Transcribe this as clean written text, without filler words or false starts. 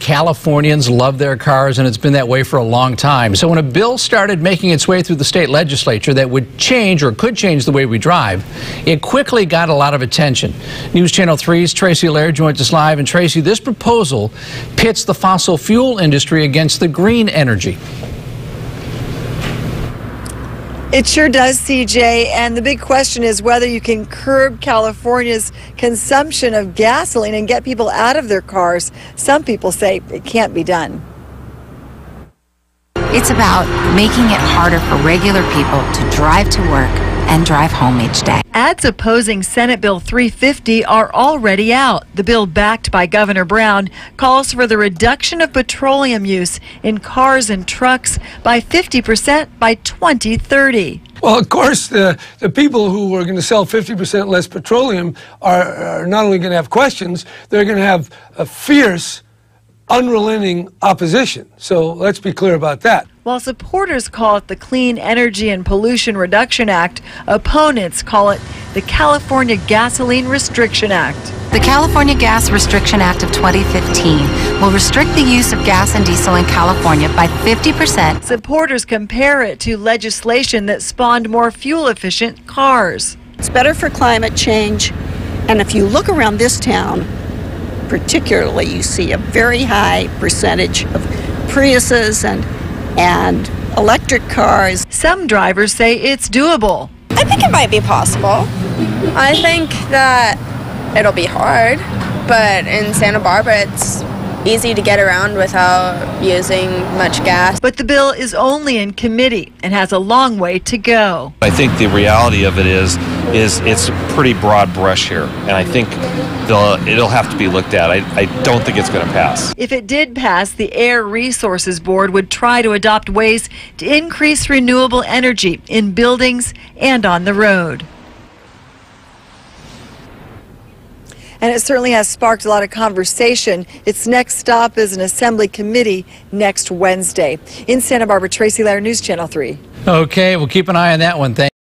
Californians love their cars, and it's been that way for a long time. So when a bill started making its way through the state legislature that would change or could change the way we drive, it quickly got a lot of attention. News Channel 3's Tracy Laird joins us live. And Tracy, this proposal pits the fossil fuel industry against the green energy. It sure does, CJ, and the big question is whether you can curb California's consumption of gasoline and get people out of their cars. Some people say it can't be done. It's about making it harder for regular people to drive to work and drive home each day. Ads opposing Senate Bill 350 are already out. The bill, backed by Governor Brown, calls for the reduction of petroleum use in cars and trucks by 50% by 2030. Well, of course, the people who are going to sell 50% less petroleum are not only going to have questions, they're going to have a fierce, unrelenting opposition. So let's be clear about that. While supporters call it the Clean Energy and Pollution Reduction Act, opponents call it the California Gasoline Restriction Act. The California Gas Restriction Act of 2015 will restrict the use of gas and diesel in California by 50%. Supporters compare it to legislation that spawned more fuel-efficient cars. It's better for climate change, and if you look around this town, particularly, you see a very high percentage of Priuses and electric cars. Some drivers say it's doable. I think it might be possible. I think that it'll be hard, but in Santa Barbara it's easy to get around without using much gas. But the bill is only in committee and has a long way to go. I think the reality of it is it's a pretty broad brush here, and I think it'll have to be looked at. I don't think it's going to pass. If it did pass, the Air Resources Board would try to adopt ways to increase renewable energy in buildings and on the road. And it certainly has sparked a lot of conversation. Its next stop is an assembly committee next Wednesday. In Santa Barbara, Tracy Laird, News Channel 3. Okay, we'll keep an eye on that one. Thanks.